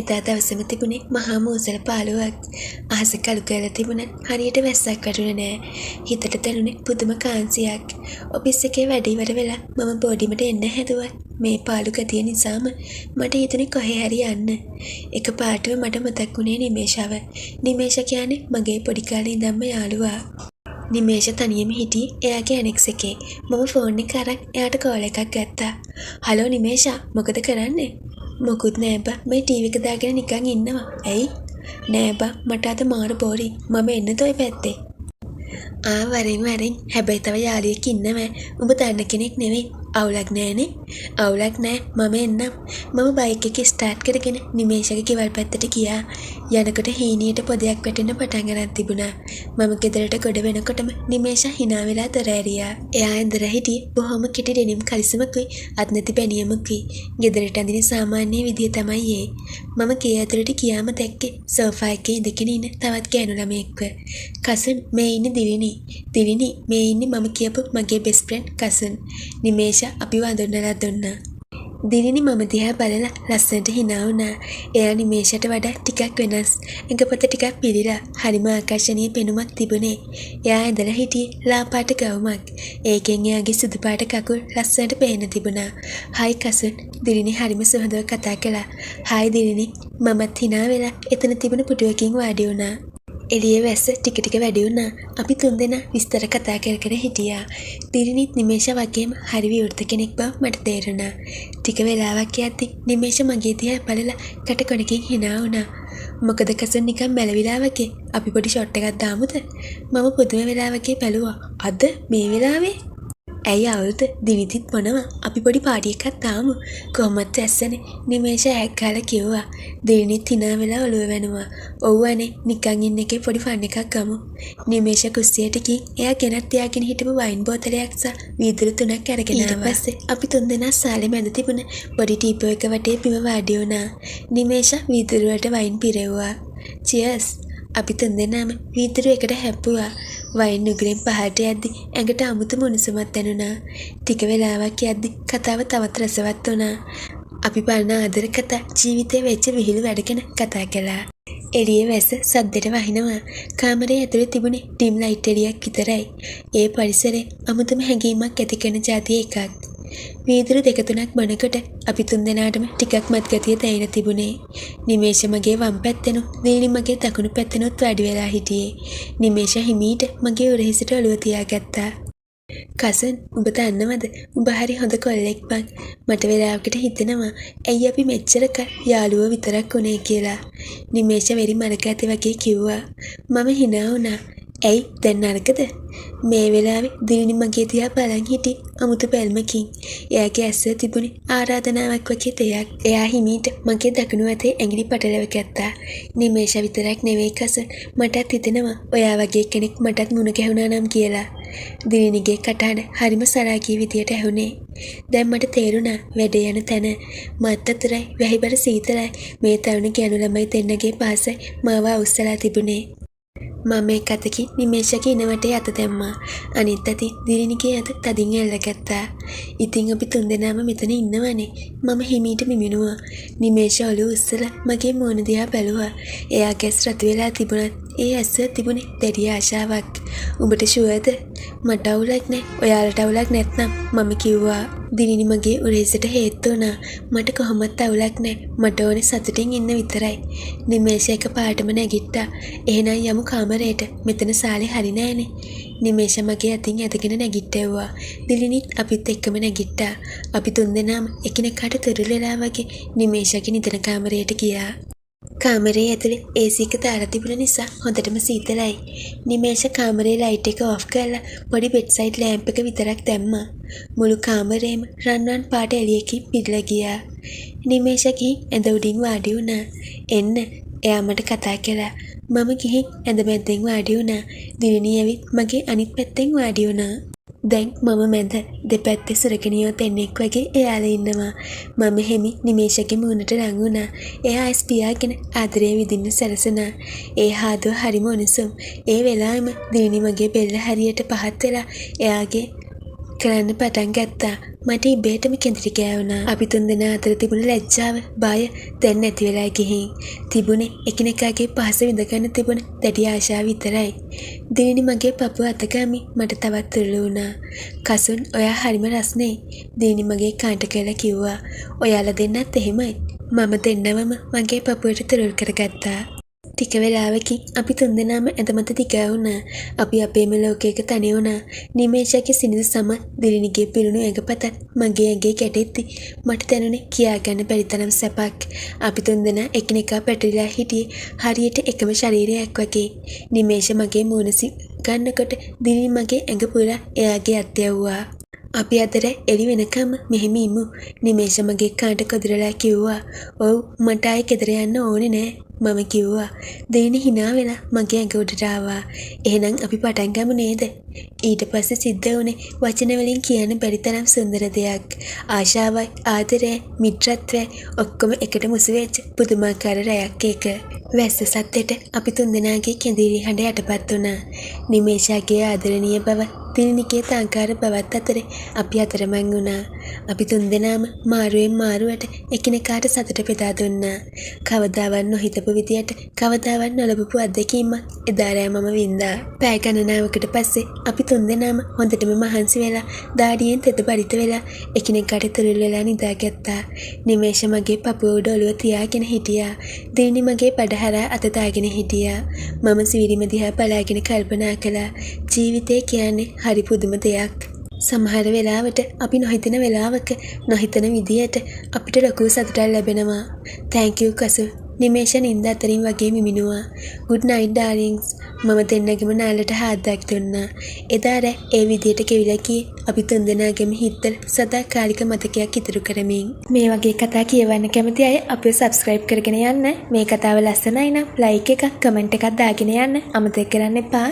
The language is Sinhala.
එදා දවසම තිබුණේ මහා මූසල පාළුවක්. අහස කළු කරලා තිබුණත් හරියට වැස්සක් වැටුණේ නෑ. හිතට දැනුනේ පුදුම කාන්සියක්. ඔෆිස් එකේ වැඩ ඉවර වෙලා මම බෝඩිමට එන්න හැදුවත් මේ පාළු ගතිය නිසාම මට හිතුනේ කොහේ හරි යන්න. එකපාරටම මට මතක් වුණේ නිමේෂව. නිමේෂ කියන්නේ මගේ පොඩි කාලේ ඉඳන්ම යාළුවා. නිමේෂ තනියම හිටියේ එයාගේ ඇනෙක්ස් එකේ. මම ෆෝන් එක අරන් එයාට කෝල් එකක් ගත්තා. "හලෝ නිමේෂා, මොකද කරන්නේ?" "මොකුත් නෑ බා, මේ ටීවී එක දාගෙන නිකන් ඉන්නවා." "ඇයි?" "නෑ බා, මට අද මාර බෝරින්. මම එන්නද ඔය පැත්තේ?" වරින් හැබැයි තව යාළුවෙක් ඉන්නවා. උඹ දන්න කෙනෙක් නෙවෙයි. අවුලක් නෑනේ." "අවුලක් නෑ, මම එන්නම්." මම බයික් එක ස්ටාර්ට් කරගෙන නිමේෂගේ ගෙවල් පැත්තට ගියා. යනකොට හීනියට පොදයක් වැටෙන්න පටන් ගන්න තිබුණා. මම ගෙදරට ගොඩ වෙනකොටම නිමේෂ hina වෙලා දොර ඇරියා. එයා ඇඳලා හිටියේ බොහොම කෙටි ඩෙනිම් කලිසමකුයි අත් නැති බැනියමකුයි. ගෙදරට අඳින සාමාන්‍ය විදිය තමයි ඒ. මම ගේ ඇතුළට ගියාම දැක්කේ සෝෆා එකේ ඉඳගෙන ඉන්න තවත් ගෑනු ළමයෙක්ව. "කසන්, මේ ඉන්නේ දිලිනි. දිලිනි, මේ ඉන්නේ මම කියපු මගේ බෙස්ට් ෆ්‍රෙන්ඩ් කසන්." නිමේෂ අපිව අඳුන්වලා දුන්නා. දිලිනි මම දිහා බලලා ලස්සනට hina වුණා. එයා නිමේෂට වඩා ටිකක් වෙනස්. ඇඟපත ටිකක් පිළිලා හරිම ආකර්ෂණීය පෙනුමක් තිබුණේ. එයා ඇඳලා හිටියේ ලා පාට ගවුමක්. ඒකෙන් එයාගේ සුදු පාට කකුල් ලස්සනට පේන තිබුණා. "හයි කසන්." දිලිනි හරිම සුහදව කතා කළා. "හයි දිලිනි." මමත් hina වෙලා එතන තිබුණ පුටුවකින් වාඩි වුණා. එළියේ වැස්ස ටික ටික වැඩි වුණා. අපි තුන්දෙනා විස්තර කතා කර කර හිටියා. දිලිනිත් නිමේෂ වගේම හරි විවෘත කෙනෙක් බව මට තේරුණා. ටික වෙලාවක් යද්දි නිමේෂ මගේ දිහා බලලා කටකොණකින් hina වුණා. "මොකද කසන් නිකන් මැලවිලා වගේ. අපි පොඩි ෂොට් එකක් දාමුද?" මම පුදුම වෙලා වගේ බැලුවා. "අද මේ වෙලාවේ?" "ඇයි අවුරුද්ද දිවිතිත් මොනවා? අපි පොඩි පාටි එකක් දාමු. කොහොමත් ඇස්සනේ." නිමේෂ ඇක්කාලා කිව්වා. දිලිනිත් hina වෙලා ඔළුව වැනුවා. "ඔව් අනේ, නිකන් ඉන්න එකේ පොඩි ෆන් එකක් ගමු." නිමේෂ කුස්සියට ගිහින් එයා ගෙනත් තියාගෙන හිටපු වයින් බෝතලයක් සහ වීදුරු 3ක් අරගෙන ආවා. ඊට පස්සේ අපි තුන්දෙනා සාලේ මැද තිබුණ පොඩි ටීපෝ එක වටේ බිම වාඩි වුණා. නිමේෂ වීදුරු වලට වයින් පිරෙව්වා. "චියර්ස්." අපි තුන්දෙනාම වීදුරු එකට හැප්පුවා. වයින් උගුරෙන් පහළට යද්දි ඇඟට අමුතු මුණුසුමක් දැනුණා. ටික වෙලාවක් යද්දි කතාව තවත් රසවත් වුණා. අපි බලන ආදර කතා ජීවිතේ වෙච්ච විහිළු වැඩ ගැන කතා කළා. එළියේ වැස්ස සද්දෙට වහිනවා. කාමරේ ඇතුලේ තිබුණේ ඩිම් ලයිට් එළියක් විතරයි. ඒ පරිසරේ අමුතුම හැඟීමක් ඇති කරන જાතිය එකක්. වීදුරු 2-3ක් බනකොට අපි තුන්දෙනාටම ටිකක් මත්ගතිය දැනෙන තිබුණේ. නිමේෂ මගේ වම් පැත්තෙනු, දිලිනි මගේ දකුණු පැත්තෙනුත් වැඩි වෙලා හිටියේ. නිමේෂ හිමීට මගේ උරහිසට ඔළුව තියාගත්තා. "කසන්, උඹ දන්නවද? උඹ හරි හොඳ කොල්ලෙක් බං. මට වෙලාවකට හිතෙනවා ඇයි අපි මෙච්චර යාළුවෝ විතරක් උනේ කියලා." නිමේෂ වෙරි මරක ඇති වගේ කිව්වා. මම hina වුණා. "ඇයි දැන් නරකද?" මේ වෙලාවේ දිලිනි මගේ දිහා බලන් හිටි අමුතු බැල්මකින්. එයාගේ ඇස්වල තිබුණේ ආරාධනාවක් වගේ දෙයක්. එයා හිමීට මගේ දකුණු අතේ ඇඟිලි පටලව ගත්තා. "නිමේෂ විතරක් නෙවෙයි කසන්, මටත් හිතෙනවා ඔයා වගේ කෙනෙක් මටත් මුණ ගැහුණා නම් කියලා." දිලිනිගේ කටහඬ හරිම සරාගී විදියට ඇහුනේ. දැන් මට තේරුණා වැඩේ යන තැන. මත් අතරයි වැහිබර සීතලයි මේ තරුණ ගෑනු ළමයි දෙන්නගේ පාසයි මාව අවුස්සලා තිබුණේ. මම එක් අතකින් නිමේෂගේ ඉනවටේ අත දැම්මා. අනිත් අතින් දිලිනිගේ අත තදින් ඇල්ලගත්තා. "ඉතින් අපි තුන්දෙනාම මෙතන ඉන්නවනේ." මම හිමීට මිමිනුවා. නිමේෂ ඔළුව උස්සලා මගේ මූණ දිහා බැලුවා. එයාගේ ඇස් රතු වෙලා තිබුණත් ඒ ඇස්වල තිබුණේ දැඩි ආශාවක්. "උඹට ෂුවර්ද?" "මට අවුලක් නෑ. ඔයාලට අවුලක් නැත්නම්." මම කිව්වා. දිලිනි මගේ උරහිසට හේතු වුණා. "මට කොහොමත් අවුලක් නෑ. මට ඕනේ සතුටින් ඉන්න විතරයි." නිමේෂ එක පාටම නැගිට්ටා. "එහෙනම් යමු කාමරේට. මෙතන සාලේ හරි නෑනේ." නිමේෂ මගේ අතින් ඇදගෙන නැගිට්ටෙව්වා. දිලිනිත් අපිත් එක්කම නැගිට්ටා. අපි තුන්දෙනාම එකිනෙකාට තුරුල් වෙලා වගේ නිමේෂගේ නිදන කාමරයට ගියා. කාමරේ ඇතුලේ AC එක දාලා තිබුණ නිසා හොඳටම සීතලයි. නිමේෂ කාමරේ ලයිට් එක ඔෆ් කරලා පොඩි බෙඩ්සයිඩ් ලෑම්ප් එක විතරක් දැම්මා. මුළු කාමරේම රන්වන් පාට එළියකින් පිරලා ගියා. නිමේෂ ගිහින් ඇඳ උඩින් වාඩි වුණා. "එන්න." එයා මට කතා කළා. මම ගිහින් ඇඳ මැද්දෙන් වාඩි වුණා. දිලිනි ඇවිත් මගේ අනිත් පැත්තෙන් වාඩි වුණා. දැන් මම මැද දෙපැත්තේ සුරකනියෝ දෙන්නෙක් වගේ එයාලා ඉන්නවා. මම හෙමි නිමේෂගේ මූණට ලං වුණා. එයා ඇස් පියාගෙන ආදරේ විඳින්න සැලසුණා. ඒ හාදුව හරිම උණුසුම්. ඒ වෙලාවෙම දිලිනි මගේ බෙල්ල හරියට පහත් වෙලා එයාගේ කරන්න පටන් ගත්තා. මට ඉබේටම කෙඳිරි ගෑවුණා. අපි තුන්දෙනා අතර තිබුණ ලැජ්ජාව, බය දැන් නැති වෙලා ගිහින්. තිබුණේ එකිනෙකාගේ පහස විඳගන්න තිබුණ දැඩි ආශාව විතරයි. දිනිනි මගේ පපුව අතගාමි මට තවත් තුරුළු වුණා. කසුන් ඔයා හරිම රස්නේ. දිනිනි මගේ කාන්ට කියලා කිව්වා. ඔයාලා දෙන්නත් එහෙමයි. මම දෙන්නවම මගේ පපුවට තුරුල් කරගත්තා. ටික වෙලාවකින් අපි තුන්දෙනාම ඇඳමත දිගා වුණා. අපි අපේම ලෝකයක තනි වුණා. නිමේෂගේ සිනිඳු සම දිලිනිගේ පිරුණු ඇඟපතත් මගේ ඇඟේ ගැටෙද්දි මට දැනුනේ කියාගන්න බැරි තරම් සැපක්. අපි තුන්දෙනා එකිනෙකා පැටලිලා හිටියේ හරියට එකම ශරීරයක් වගේ. නිමේෂ මගේ මූණ ගන්නකොට දිලිනි මගේ ඇඟ පුරා එයාගේ අත් යවුවා. අපි අතර එළි වෙනකම් මෙහෙම ඉමු. නිමේෂ මගේ කාට කොදරලා කිව්වා. ඔව් මට ආයේ ගෙදර යන්න ඕනේ නෑ. මම කිව්වා. දෙයිනි hina වෙලා මගේ ඇඟ උඩට ආවා. එහෙනම් අපි පටන් ගමු නේද? ඊට පස්සේ සිද්ධ වුණේ වචන වලින් කියන්න බැරි තරම් සුන්දර දෙයක්. ආශාවයි, ආදරයයි, මිත්‍රත්වයයි ඔක්කොම එකට මුසු වෙච්ච පුදුමාකාර රැයක් ඒක. වැස්ස සද්දෙට අපි තුන්දෙනාගේ කෙඳිරි හඬ යටපත් වුණා. නිමේෂාගේ ආදරණීය බව දිලිනිගේ තාංකාර බවත් අතරේ අපි අතරමං වුණා. අපි තුන්දෙනාම මාරුවෙන් මාරුවට එකිනෙකාට සතුට බෙදා දුන්නා. කවදාවත් නොහිතපු විදියට කවදාවත් නොලබපු අත්දැකීමක් එදා රෑ මම වින්දා. පැය ගණනාවකට පස්සේ අපි තුන්දෙනාම හොඳටම මහන්සි වෙලා දාඩියෙන් තෙත බරිත වෙලා එකිනෙකාට තුරුල් වෙලා නිදාගත්තා. නිමේෂ මගේ පපුව උඩ ඔළුව තියාගෙන හිටියා. දිලිනි මගේ බඩහරා අත දාගෙන හිටියා. මම සිවිරිම දිහා බලාගෙන කල්පනා කළා. ජීවිතය කියන්නේ හරි පුදුම දෙයක්. සමහර වෙලාවට අපි නොහිතන වෙලාවක නොහිතන විදියට අපිට ලොකු සතුටක් ලැබෙනවා. Thank you කසු. නිමේෂ නින්ද අතරින් වගේ මිමිනුවා. Good night darlings. මම දෙන්නගෙම නාලට හාද්දක් දුන්නා. එදා රෑ ඒ විදියට කෙවිලා ගියේ අපි තුන්දෙනාගේම හිතවල සදාකාලික මතකයක් ඉතුරු කරමින්. මේ වගේ කතා කියවන්න කැමති අය අපිව subscribe කරගෙන යන්න. මේ කතාව ලස්සනයි නම් like එකක් comment එකක් දාගෙන යන්න අමතක කරන්න එපා.